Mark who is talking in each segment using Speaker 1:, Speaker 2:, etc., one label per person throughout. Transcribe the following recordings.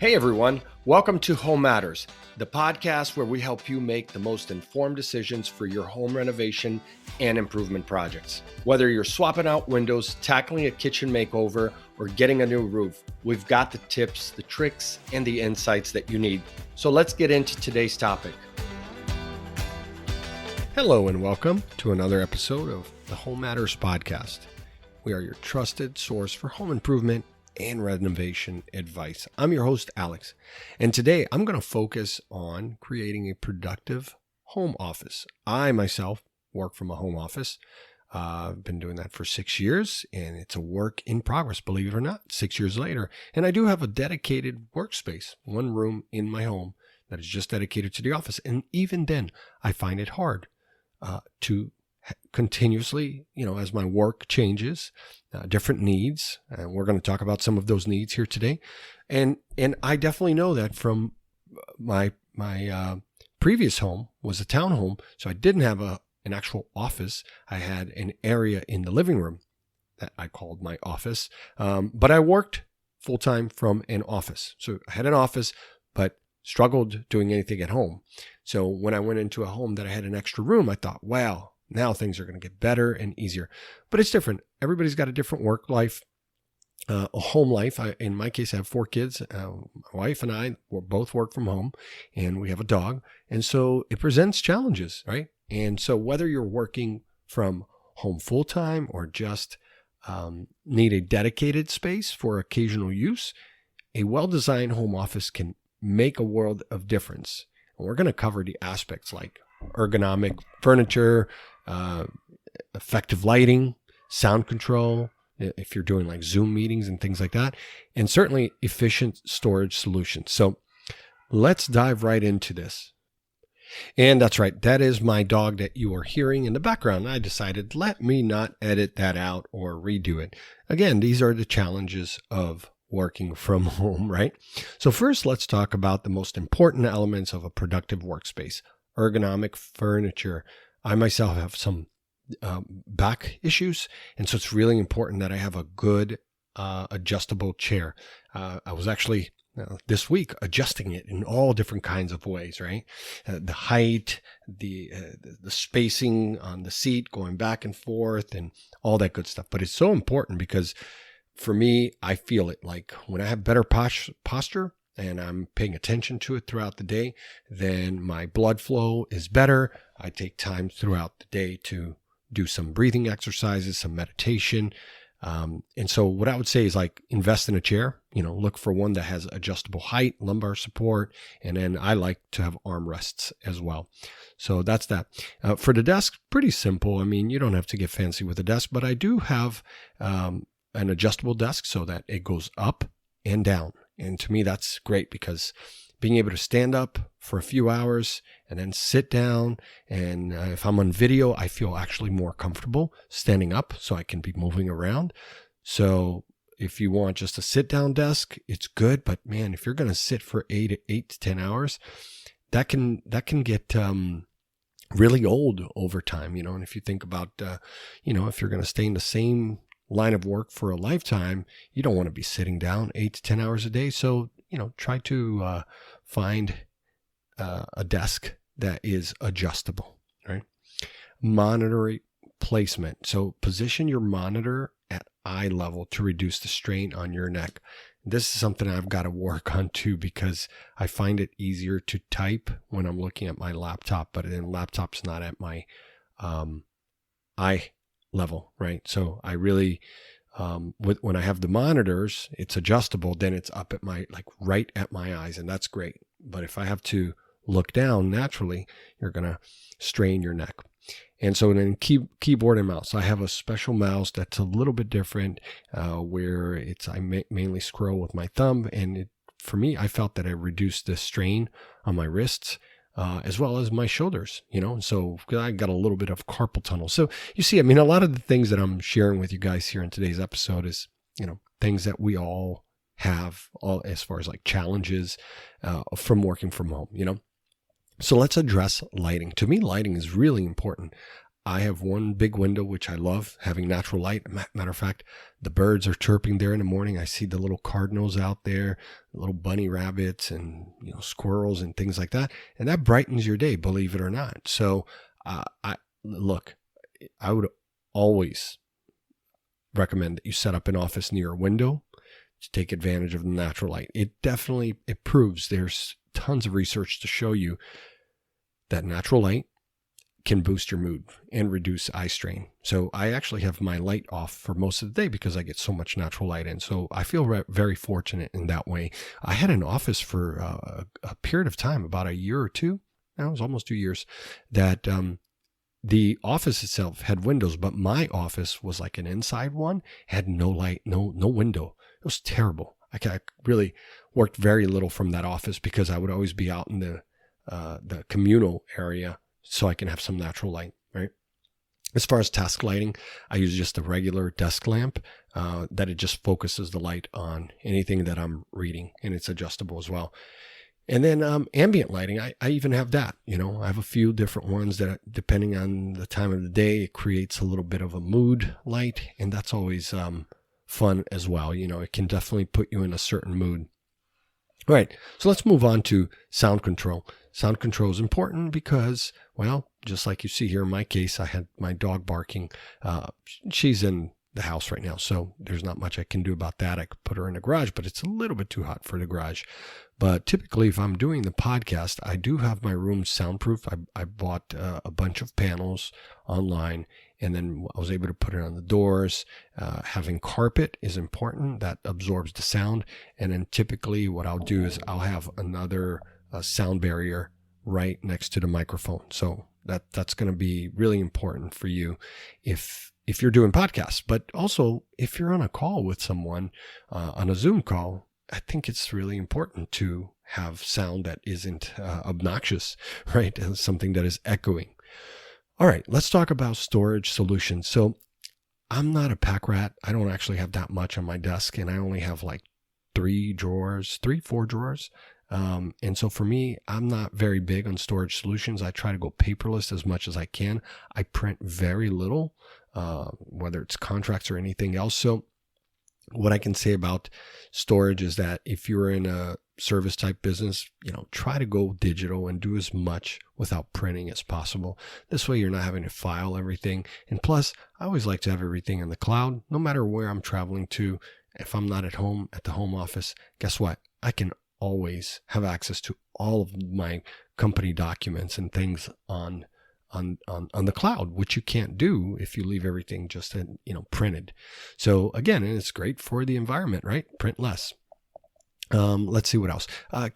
Speaker 1: Hey everyone, welcome to Home Matters, the podcast where we help you make the most informed decisions for your home renovation and improvement projects. Whether you're swapping out windows, tackling a kitchen makeover, or getting a new roof, we've got the tips, the tricks, and the insights that you need. So let's get into today's topic. Hello and welcome to another episode of the Home Matters podcast. We are your trusted source for home improvement and renovation advice. I'm your host, Alex, and today I'm going to focus on creating a productive home office. I myself work from a home office. I've been doing that for 6 years, and it's a work in progress, believe it or not, 6 years later. And I do have a dedicated workspace, one room in my home that is just dedicated to the office. And even then, I find it hard to continuously, as my work changes, different needs, and we're going to talk about some of those needs here today. And I definitely know that from my previous home was a townhome, so I didn't have an actual office. I had an area in the living room that I called my office, but I worked full time from an office. So I had an office, but struggled doing anything at home. So when I went into a home that I had an extra room, I thought, wow, now things are going to get better and easier. But it's different. Everybody's got a different work life, a home life. In my case, I have 4 kids. My wife and I both work from home, and we have a dog. And so it presents challenges, right? And so whether you're working from home full-time or just need a dedicated space for occasional use, a well-designed home office can make a world of difference. And we're going to cover the aspects like ergonomic furniture, effective lighting, sound control, if you're doing like Zoom meetings and things like that, and certainly efficient storage solutions. So let's dive right into this. And that's right, that is my dog that you are hearing in the background. I decided, let me not edit that out or redo it. Again, these are the challenges of working from home, right? So first, let's talk about the most important elements of a productive workspace. Ergonomic furniture. I myself have some back issues, and so it's really important that I have a good adjustable chair. I was actually this week adjusting it in all different kinds of ways, right? The height, the spacing on the seat, going back and forth, and all that good stuff. But it's so important because for me, I feel it. Like when I have better posture, and I'm paying attention to it throughout the day, then my blood flow is better. I take time throughout the day to do some breathing exercises, some meditation. And so what I would say is like invest in a chair, look for one that has adjustable height, lumbar support, and then I like to have armrests as well. So that's that. For the desk, pretty simple. I mean, you don't have to get fancy with a desk, but I do have an adjustable desk so that it goes up and down. And to me, that's great because being able to stand up for a few hours and then sit down, and if I'm on video, I feel actually more comfortable standing up so I can be moving around. So if you want just a sit down desk, it's good. But man, if you're going to sit for 8 to 10 hours, that can get really old over time, and if you think about, if you're going to stay in the same line of work for a lifetime, you don't want to be sitting down 8 to 10 hours a day. So, try to find a desk that is adjustable, right? Monitor placement. So position your monitor at eye level to reduce the strain on your neck. This is something I've got to work on too, because I find it easier to type when I'm looking at my laptop, but then laptop's not at my eye level, right? So I really, when I have the monitors, it's adjustable, then it's up at right at my eyes, and that's great. But if I have to look down naturally, you're going to strain your neck. And so then keyboard and mouse, I have a special mouse that's a little bit different, where I mainly scroll with my thumb, and for me, I felt that I reduced the strain on my wrists, as well as my shoulders, so I got a little bit of carpal tunnel. So you see, a lot of the things that I'm sharing with you guys here in today's episode is, things that we all have, all as far as like challenges from working from home, So let's address lighting. To me, lighting is really important. I have one big window, which I love, having natural light. Matter of fact, the birds are chirping there in the morning. I see the little cardinals out there, little bunny rabbits and squirrels and things like that. And that brightens your day, believe it or not. So I would always recommend that you set up an office near a window to take advantage of the natural light. It proves, there's tons of research to show you that natural light can boost your mood and reduce eye strain. So I actually have my light off for most of the day because I get so much natural light in. So I feel very fortunate in that way. I had an office for a period of time, about a year or two. Now it was almost 2 years, that the office itself had windows, but my office was like an inside one, had no light, no window. It was terrible. I really worked very little from that office because I would always be out in the communal area so I can have some natural light, right? As far as task lighting, I use just a regular desk lamp that it just focuses the light on anything that I'm reading, and it's adjustable as well. And then ambient lighting, I even have that. I have a few different ones that, depending on the time of the day, it creates a little bit of a mood light, and that's always fun as well. It can definitely put you in a certain mood. All right, so let's move on to sound control. Sound control is important because, well, just like you see here in my case, I had my dog barking. She's in the house right now, so there's not much I can do about that. I could put her in the garage, but it's a little bit too hot for the garage. But typically, if I'm doing the podcast, I do have my room soundproof. I bought a bunch of panels online, and then I was able to put it on the doors. Having carpet is important. That absorbs the sound. And then typically what I'll do is I'll have another sound barrier right next to the microphone. So that's going to be really important for you if you're doing podcasts. But also, if you're on a call with someone, on a Zoom call, I think it's really important to have sound that isn't obnoxious, right? Something that is echoing. All right, let's talk about storage solutions. So I'm not a pack rat. I don't actually have that much on my desk, and I only have like 4 drawers. And so for me, I'm not very big on storage solutions. I try to go paperless as much as I can. I print very little, whether it's contracts or anything else. So what I can say about storage is that if you're in a service type business, try to go digital and do as much without printing as possible. This way you're not having to file everything. And plus, I always like to have everything in the cloud, no matter where I'm traveling to. If I'm not at home, at the home office, guess what? I can always have access to all of my company documents and things on the cloud, which you can't do if you leave everything just printed. So again, and it's great for the environment, right? Print less. Let's see what else.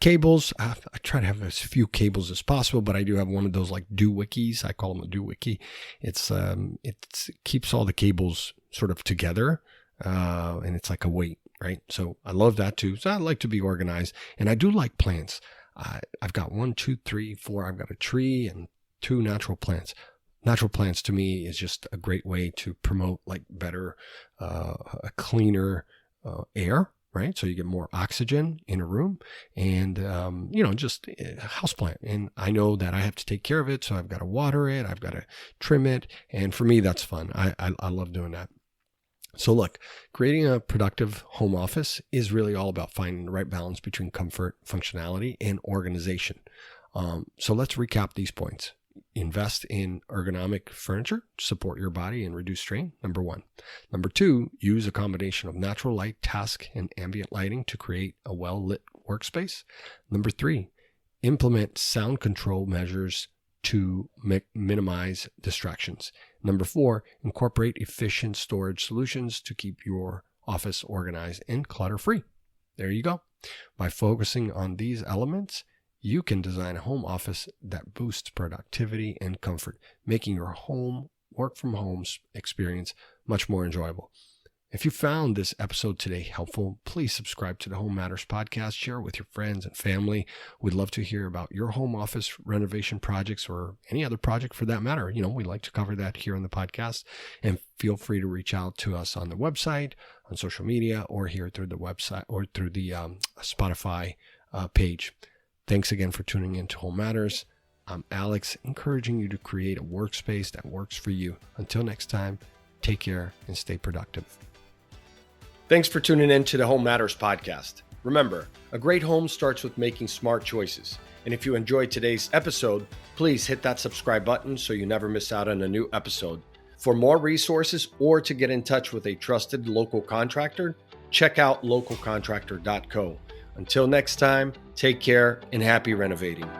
Speaker 1: Cables. I try to have as few cables as possible, but I do have one of those like doohickeys. I call them a doohickey. It keeps all the cables sort of together, and it's like a weight, right? So I love that too. So I like to be organized, and I do like plants. I've got 1, 2, 3, 4. I've got a tree and 2 natural plants. Natural plants to me is just a great way to promote like better, a cleaner air, right? So you get more oxygen in a room, and just a houseplant. And I know that I have to take care of it, so I've got to water it, I've got to trim it, and for me that's fun. I love doing that. So look, creating a productive home office is really all about finding the right balance between comfort, functionality, and organization. So let's recap these points. Invest in ergonomic furniture to support your body and reduce strain, number 1. Number 2, use a combination of natural light, task, and ambient lighting to create a well-lit workspace. Number 3, implement sound control measures to minimize distractions. Number 4, incorporate efficient storage solutions to keep your office organized and clutter-free. There you go. By focusing on these elements, you can design a home office that boosts productivity and comfort, making your home work from home experience much more enjoyable. If you found this episode today helpful, please subscribe to the Home Matters podcast, share it with your friends and family. We'd love to hear about your home office renovation projects or any other project for that matter. We like to cover that here on the podcast, and feel free to reach out to us on the website, on social media, or here through the website or through the Spotify page. Thanks again for tuning in to Home Matters. I'm Alex, encouraging you to create a workspace that works for you. Until next time, take care and stay productive. Thanks for tuning in to the Home Matters podcast. Remember, a great home starts with making smart choices. And if you enjoyed today's episode, please hit that subscribe button so you never miss out on a new episode. For more resources or to get in touch with a trusted local contractor, check out localcontractor.co. Until next time, take care and happy renovating.